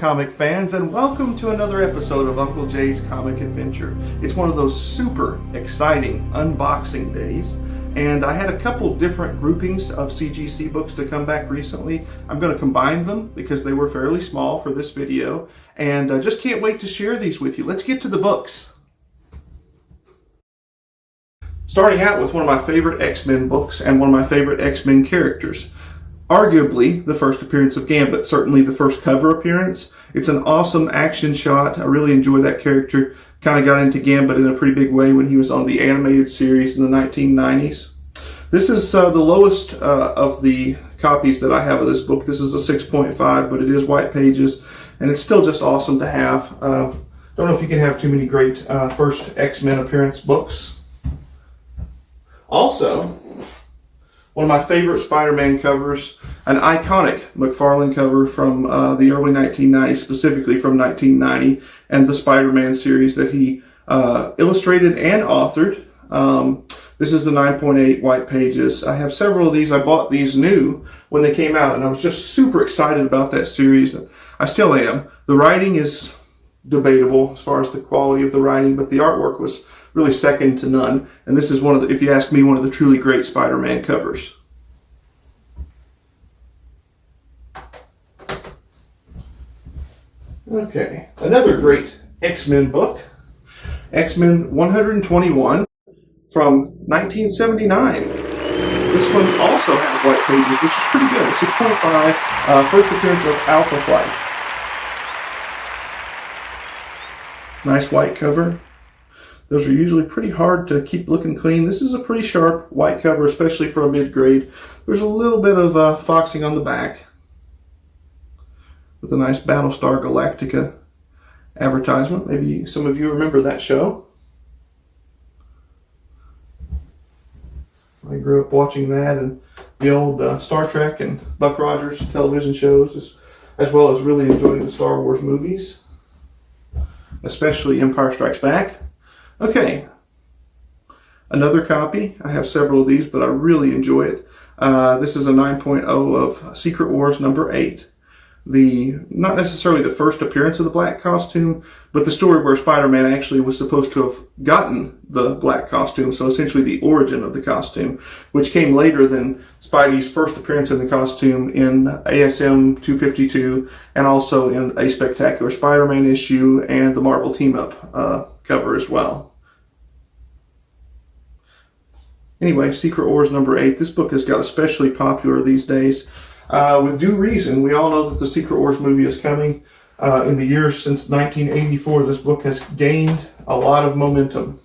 comic fans, and welcome to another episode of Uncle Jay's Comic Adventure. It's one of those super exciting unboxing days, and I had a couple different groupings of CGC books to come back recently. I'm going to combine them because they were fairly small for this video, and I just can't wait to share these with you. Let's get to the books. Starting out with one of my favorite X-Men books and one of my favorite X-Men characters. Arguably the first appearance of Gambit, certainly the first cover appearance. It's an awesome action shot. I really enjoy that character. Kind of got into Gambit in a pretty big way when he was on the animated series in the 1990s. This is the lowest of the copies that I have of this book. This is a 6.5, but it is white pages, and it's still just awesome to have. Don't know if you can have too many great first X-Men appearance books. Also, one of my favorite Spider-Man covers, an iconic McFarlane cover from the early 1990s, specifically from 1990, and the Spider-Man series that he illustrated and authored. This is the 9.8 white pages. I have several of these. I bought these new when they came out, and I was just super excited about that series. I still am. The writing is debatable as far as the quality of the writing, but the artwork was really second to none. And this is one of the, if you ask me, one of the truly great Spider-Man covers. Okay, another great X-Men book, X-Men 121 from 1979. This one also has white pages, which is pretty good. 6.5, first appearance of Alpha Flight. Nice white cover. Those are usually pretty hard to keep looking clean. This is a pretty sharp white cover, especially for a mid-grade. There's a little bit of foxing on the back with a nice Battlestar Galactica advertisement. Maybe some of you remember that show. I grew up watching that and the old Star Trek and Buck Rogers television shows, as well as really enjoying the Star Wars movies, especially Empire Strikes Back. Okay, another copy. I have several of these, but I really enjoy it. This is a 9.0 of Secret Wars number 8. Not necessarily the first appearance of the black costume, but the story where Spider-Man actually was supposed to have gotten the black costume, so essentially the origin of the costume, which came later than Spidey's first appearance in the costume in ASM 252, and also in a Spectacular Spider-Man issue and the Marvel Team-Up cover as well. Anyway, Secret Wars number 8. This book has got especially popular these days. With due reason. We all know that the Secret Wars movie is coming. In the years since 1984, this book has gained a lot of momentum.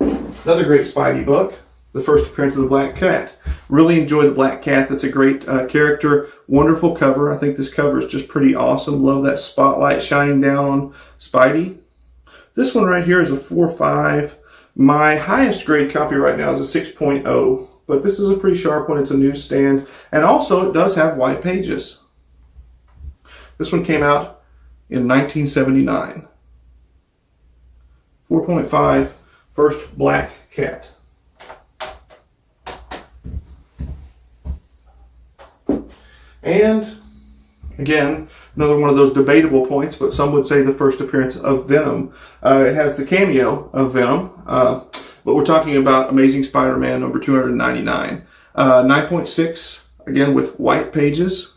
Another great Spidey book, the first appearance of the Black Cat. Really enjoy the Black Cat. That's a great character. Wonderful cover. I think this cover is just pretty awesome. Love that spotlight shining down on Spidey. This one right here is a 4.5. My highest grade copy right now is a 6.0. But this is a pretty sharp one. It's a newsstand. And also, it does have white pages. This one came out in 1979. 4.5, first Black Cat. And, again, another one of those debatable points, but some would say the first appearance of Venom. It has the cameo of Venom. But we're talking about Amazing Spider-Man number 299. 9.6, again with white pages.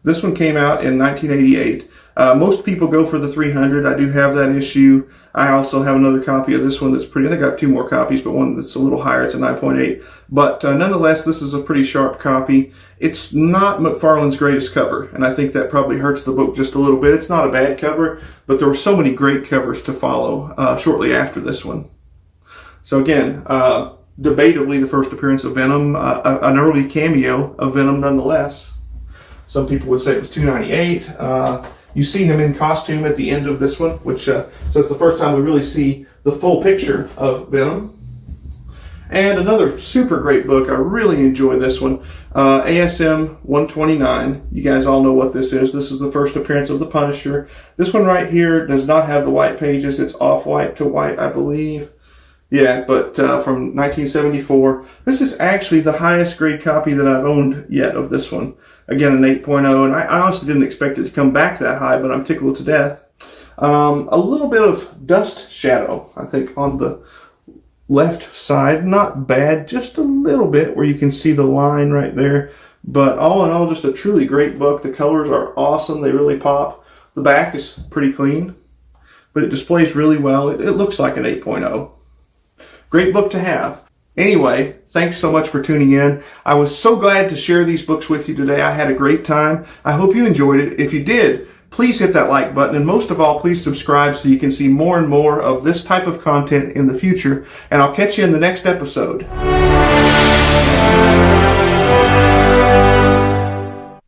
This one came out in 1988. Most people go for the 300. I do have that issue. I also have another copy of this one that's pretty, I think I have two more copies, but one that's a little higher. It's a 9.8. But nonetheless, this is a pretty sharp copy. It's not McFarlane's greatest cover, and I think that probably hurts the book just a little bit. It's not a bad cover, but there were so many great covers to follow shortly after this one. So again, debatably the first appearance of Venom, an early cameo of Venom nonetheless. Some people would say it was 298. You see him in costume at the end of this one, which so it's the first time we really see the full picture of Venom. And another super great book. I really enjoy this one. ASM 129. You guys all know what this is. This is the first appearance of the Punisher. This one right here does not have the white pages. It's off-white to white, I believe. Yeah, but from 1974. This is actually the highest grade copy that I've owned yet of this one. Again, an 8.0, and I honestly didn't expect it to come back that high, but I'm tickled to death. A little bit of dust shadow, I think, on the left side. Not bad, just a little bit where you can see the line right there. But all in all, just a truly great book. The colors are awesome. They really pop. The back is pretty clean, but it displays really well. It looks like an 8.0. Great book to have. Anyway, thanks so much for tuning in. I was so glad to share these books with you today. I had a great time. I hope you enjoyed it. If you did, please hit that like button, and most of all, please subscribe so you can see more and more of this type of content in the future. And I'll catch you in the next episode.